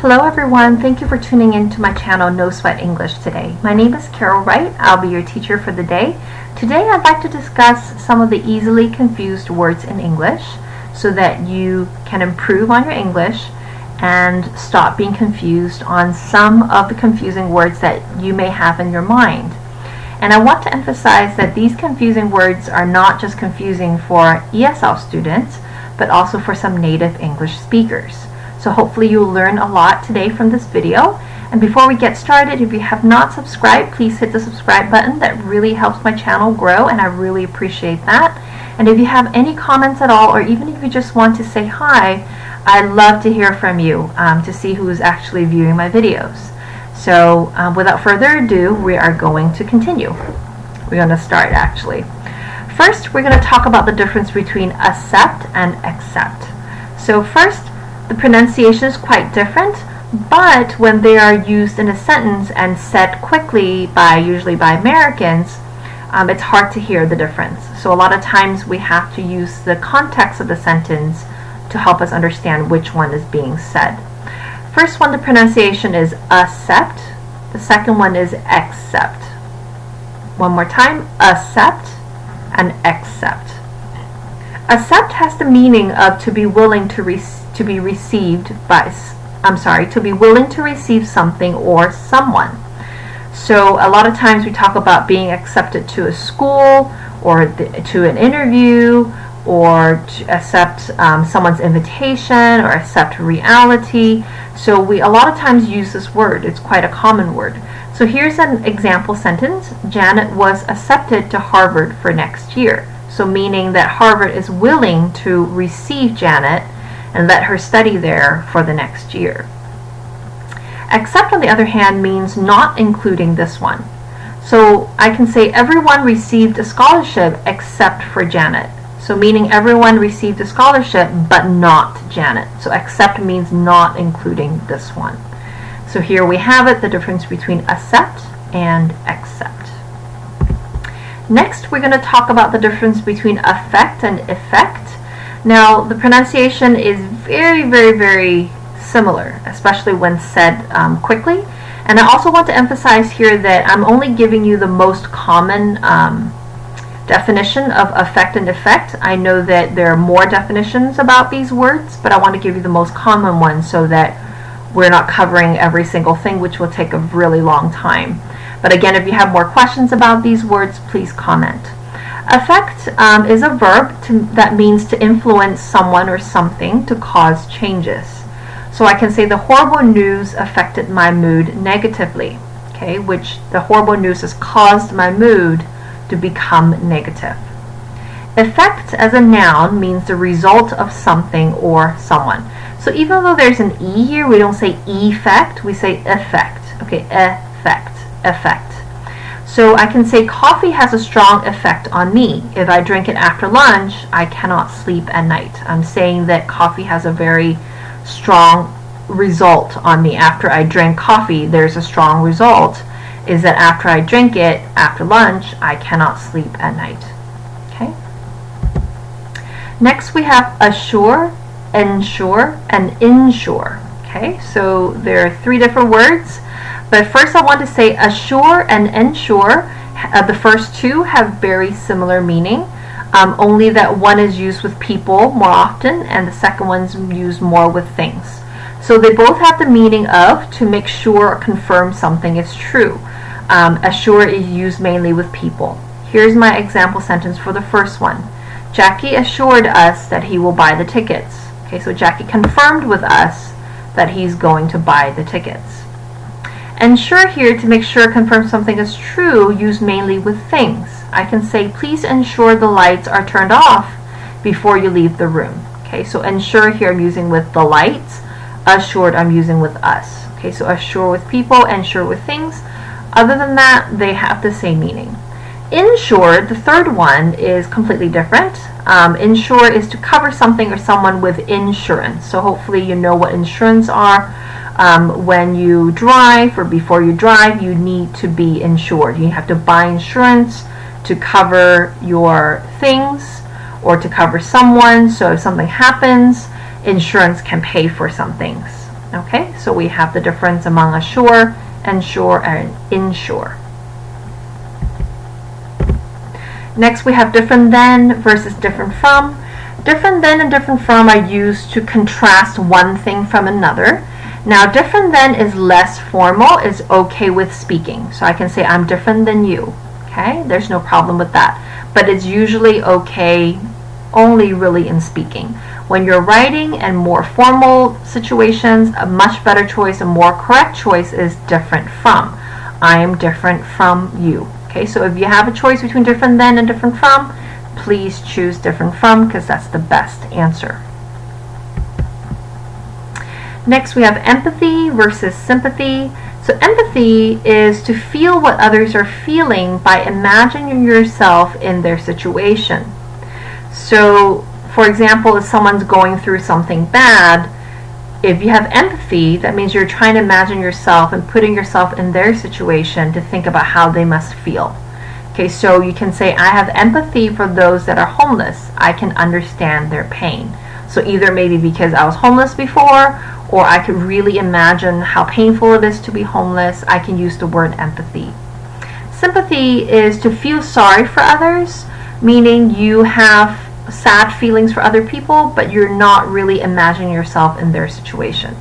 Hello everyone, thank you for tuning in to my channel No Sweat English today. My name is Carol Wright. I'll be your teacher for the day. Today I'd like to discuss some of the easily confused words in English so that you can improve on your English and stop being confused on some of the confusing words that you may have in your mind. And I want to emphasize that these confusing words are not just confusing for ESL students, but also for some native English speakers. So hopefully you'll learn a lot today from this video. And before we get started, if you have not subscribed, please hit the subscribe button. That really helps my channel grow and I really appreciate that. And if you have any comments at all, or even if you just want to say hi, I'd love to hear from you to see who is actually viewing my videos. So without further ado, we are going to continue. We're going to start actually. First, we're going to talk about the difference between accept and accept. So first, the pronunciation is quite different, but when they are used in a sentence and said quickly usually by Americans, it's hard to hear the difference. So a lot of times we have to use the context of the sentence to help us understand which one is being said. First one, the pronunciation is accept. The second one is accept. One more time, accept and accept. Accept has the meaning of to be willing to be willing to receive something or someone. So a lot of times we talk about being accepted to a school or to an interview, or to accept someone's invitation, or accept reality. So we a lot of times use this word. It's quite a common word. So here's an example sentence. Janet was accepted to Harvard for next year. So meaning that Harvard is willing to receive Janet and let her study there for the next year. Accept, on the other hand, means not including this one. So I can say everyone received a scholarship except for Janet. So meaning everyone received a scholarship but not Janet. So accept means not including this one. So here we have it, the difference between accept and accept. Next, we're going to talk about the difference between affect and effect. Now, the pronunciation is very, very, very similar, especially when said quickly. And I also want to emphasize here that I'm only giving you the most common definition of affect and effect. I know that there are more definitions about these words, but I want to give you the most common one so that we're not covering every single thing, which will take a really long time. But again, if you have more questions about these words, please comment. Affect is a verb that means to influence someone or something to cause changes. So I can say the horrible news affected my mood negatively, okay, which the horrible news has caused my mood to become negative. Effect as a noun means the result of something or someone. So even though there's an E here, we don't say effect, we say effect. Okay, effect, effect. So I can say coffee has a strong effect on me. If I drink it after lunch, I cannot sleep at night. I'm saying that coffee has a very strong result on me. After I drink coffee, there's a strong result, is that after I drink it after lunch, I cannot sleep at night. Okay. Next we have assure, ensure, and insure. Okay, so there are three different words. But first I want to say assure and ensure, the first two have very similar meaning, only that one is used with people more often and the second one's used more with things. So they both have the meaning of to make sure or confirm something is true. Assure is used mainly with people. Here's my example sentence for the first one. Jackie assured us that he will buy the tickets. Okay, so Jackie confirmed with us that he's going to buy the tickets. Ensure here, to make sure, confirm something is true, used mainly with things. I can say, please ensure the lights are turned off before you leave the room. Okay, so ensure here I'm using with the lights. Assured I'm using with us. Okay, so assure with people, ensure with things. Other than that, they have the same meaning. Insure, the third one, is completely different. Insure is to cover something or someone with insurance. So hopefully you know what insurance are. When you drive or before you drive, you need to be insured. You have to buy insurance to cover your things or to cover someone. So if something happens, insurance can pay for some things. Okay, so we have the difference among assure and sure and insure. Next we have different than versus different from. Different than and different from are used to contrast one thing from another. Now different than is less formal, is okay with speaking. So I can say I'm different than you. Okay, there's no problem with that. But it's usually okay only really in speaking. When you're writing and more formal situations, a much better choice, a more correct choice is different from. I am different from you. Okay, so if you have a choice between different than and different from, please choose different from because that's the best answer. Next we have empathy versus sympathy. So empathy is to feel what others are feeling by imagining yourself in their situation. So for example, if someone's going through something bad, if you have empathy, that means you're trying to imagine yourself and putting yourself in their situation to think about how they must feel. Okay, so you can say, I have empathy for those that are homeless. I can understand their pain. So either maybe because I was homeless before, or I could really imagine how painful it is to be homeless, I can use the word empathy. Sympathy is to feel sorry for others, meaning you have sad feelings for other people, but you're not really imagining yourself in their situation.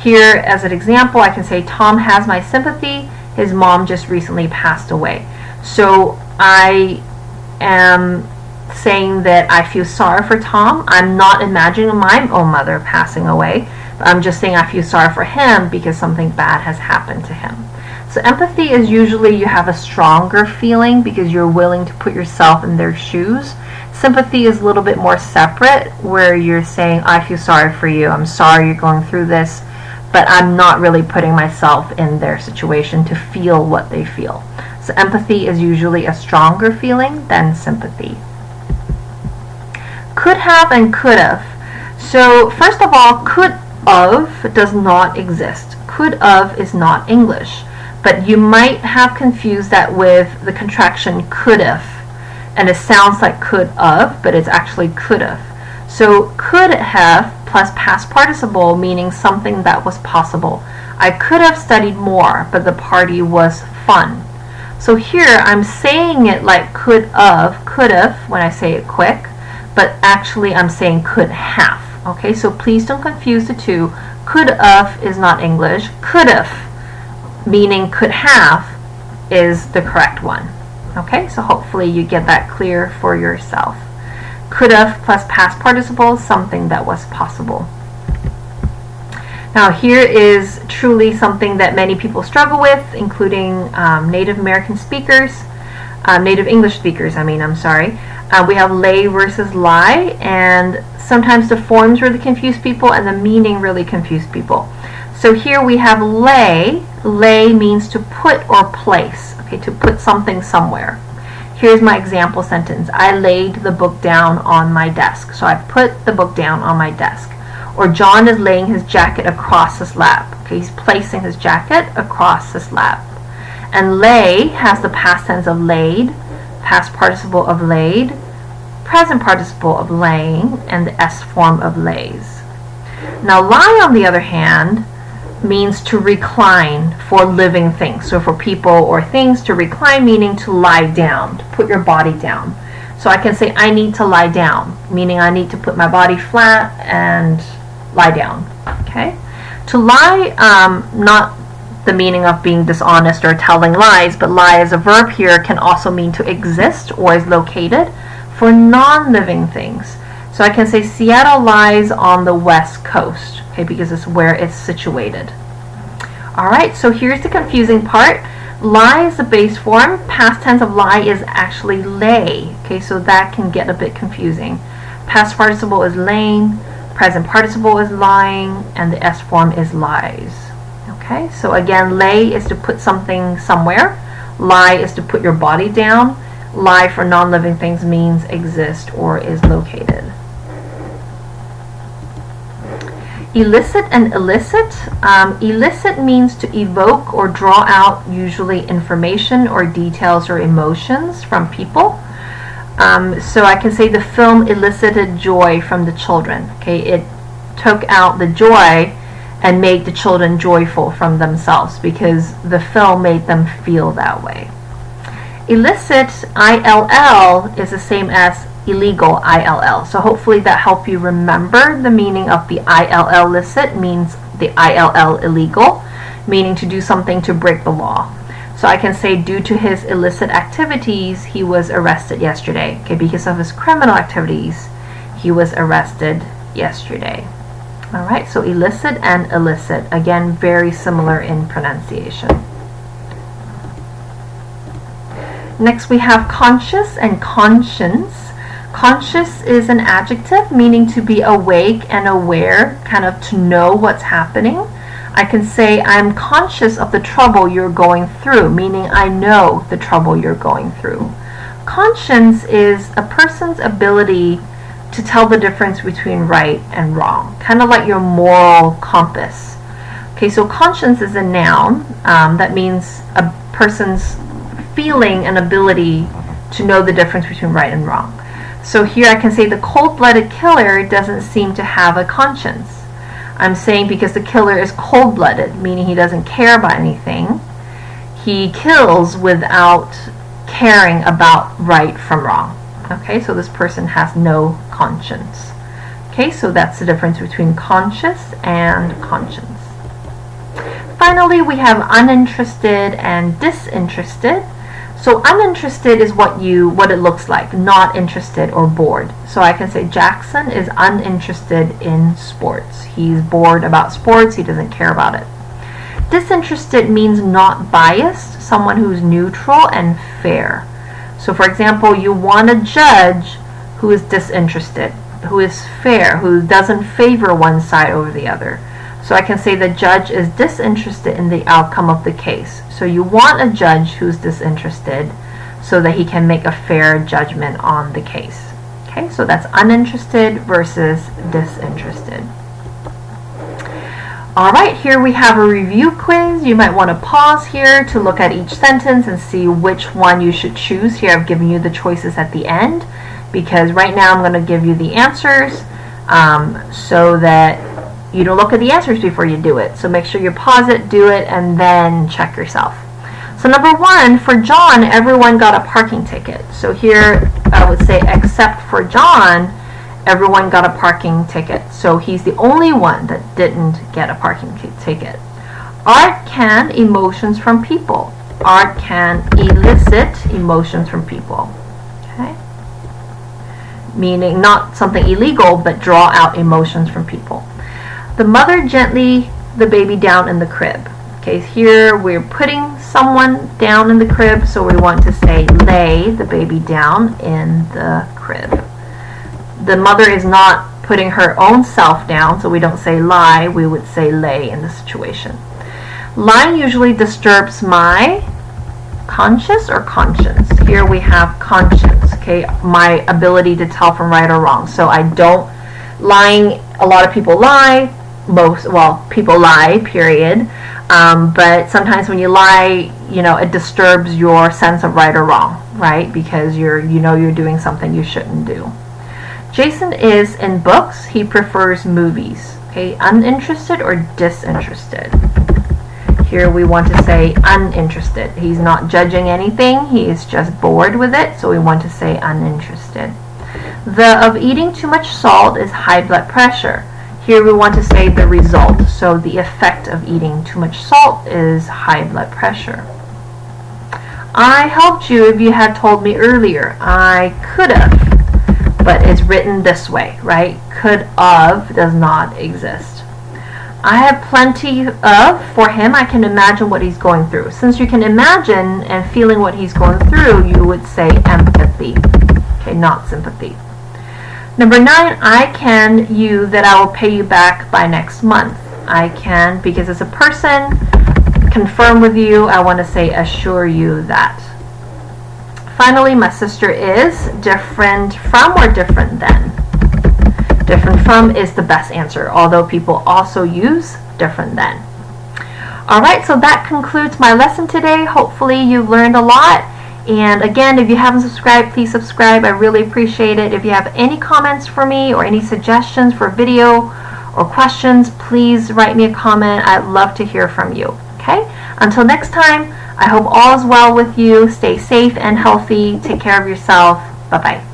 Here, as an example, I can say, Tom has my sympathy. His mom just recently passed away. So I am saying that I feel sorry for Tom. I'm not imagining my own mother passing away. I'm just saying I feel sorry for him because something bad has happened to him. So empathy is usually you have a stronger feeling because you're willing to put yourself in their shoes. Sympathy is a little bit more separate, where you're saying, I feel sorry for you, I'm sorry you're going through this, but I'm not really putting myself in their situation to feel what they feel. So empathy is usually a stronger feeling than sympathy. Could have and could have. So first of all, could of does not exist. Could of is not English, but you might have confused that with the contraction could have. And it sounds like could of, but it's actually could have. So could have plus past participle, meaning something that was possible. I could have studied more, but the party was fun. So here I'm saying it like could have when I say it quick, but actually I'm saying could have. Okay, so please don't confuse the two. Could have is not English. Could have, meaning could have, is the correct one. Okay, so hopefully you get that clear for yourself. Could have plus past participle, something that was possible. Now here is truly something that many people struggle with, including Native American speakers, Native English speakers, I'm sorry. We have lay versus lie, and sometimes the forms really confuse people and the meaning really confuse people. So here we have lay. Lay means to put or place, okay, to put something somewhere. Here's my example sentence. I laid the book down on my desk. So I put the book down on my desk. Or John is laying his jacket across his lap. Okay, he's placing his jacket across his lap. And lay has the past tense of laid, past participle of laid, present participle of laying, and the S form of lays. Now lie, on the other hand, means to recline for living things. So for people or things, to recline meaning to lie down, to put your body down. So I can say I need to lie down, meaning I need to put my body flat and lie down. Okay? To lie, not the meaning of being dishonest or telling lies, but lie as a verb here can also mean to exist or is located for non-living things. So I can say Seattle lies on the west coast, okay, because it's where it's situated. Alright, so here's the confusing part. Lie is the base form. Past tense of lie is actually lay. Okay, so that can get a bit confusing. Past participle is laying, present participle is lying, and the S form is lies. Okay, so again, lay is to put something somewhere. Lie is to put your body down. Lie for non-living things means exist or is located. Illicit and illicit. Illicit means to evoke or draw out usually information or details or emotions from people. So I can say the film elicited joy from the children. Okay, it took out the joy and make the children joyful from themselves, because the film made them feel that way. Illicit, ILL, is the same as illegal, ILL. So hopefully that helped you remember the meaning of the ILL licit means the ILL illegal, meaning to do something to break the law. So I can say due to his illicit activities, he was arrested yesterday. Okay, because of his criminal activities, he was arrested yesterday. All right, so illicit and illicit, again, very similar in pronunciation. Next we have conscious and conscience. Conscious is an adjective meaning to be awake and aware, kind of to know what's happening. I can say I'm conscious of the trouble you're going through, meaning I know the trouble you're going through. Conscience is a person's ability to tell the difference between right and wrong, kind of like your moral compass. Okay, so conscience is a noun. That means a person's feeling and ability to know the difference between right and wrong. So here I can say the cold-blooded killer doesn't seem to have a conscience. I'm saying because the killer is cold-blooded, meaning he doesn't care about anything. He kills without caring about right from wrong. Okay, so this person has no conscience. Okay, so that's the difference between conscious and conscience. Finally, we have uninterested and disinterested. So uninterested is what it looks like, not interested or bored. So I can say Jackson is uninterested in sports. He's bored about sports, he doesn't care about it. Disinterested means not biased, someone who's neutral and fair. So for example, you want a judge who is disinterested, who is fair, who doesn't favor one side over the other. So I can say the judge is disinterested in the outcome of the case. So you want a judge who's disinterested so that he can make a fair judgment on the case. Okay, so that's uninterested versus disinterested. Alright, here we have a review quiz. You might want to pause here to look at each sentence and see which one you should choose. Here I've given you the choices at the end, because right now I'm going to give you the answers so that you don't look at the answers before you do it. So make sure you pause it, do it, and then check yourself. So number one, for John, everyone got a parking ticket. So here I would say except for John, everyone got a parking ticket. So he's the only one that didn't get a parking ticket. Art can emotions from people. Art can elicit emotions from people. Okay? Meaning not something illegal, but draw out emotions from people. The mother gently the baby down in the crib. Okay, here we're putting someone down in the crib, so we want to say lay the baby down in the crib. The mother is not putting her own self down, so we don't say lie, we would say lay in the situation. Lying usually disturbs my conscience or conscience. Here we have conscience, okay, my ability to tell from right or wrong. So I don't, lying, a lot of people lie, people lie, period. But sometimes when you lie, it disturbs your sense of right or wrong, right? Because you're doing something you shouldn't do. Jason is in books. He prefers movies. Okay, uninterested or disinterested. Here we want to say uninterested. He's not judging anything. He is just bored with it. So we want to say uninterested. The of eating too much salt is high blood pressure. Here we want to say the result. So the effect of eating too much salt is high blood pressure. I helped you if you had told me earlier. I could have, but it's written this way, right? Could of does not exist. I have plenty of, for him, I can imagine what he's going through. Since you can imagine and feeling what he's going through, you would say empathy, okay, not sympathy. Number 9, I can you that I will pay you back by next month. I can, because as a person, confirm with you, I want to say assure you that. Finally, my sister is different from or different than. Different from is the best answer, although people also use different than. Alright, so that concludes my lesson today. Hopefully you've learned a lot. And again, if you haven't subscribed, please subscribe. I really appreciate it. If you have any comments for me or any suggestions for video or questions, please write me a comment. I'd love to hear from you. Okay? Until next time, I hope all is well with you. Stay safe and healthy. Take care of yourself. Bye-bye.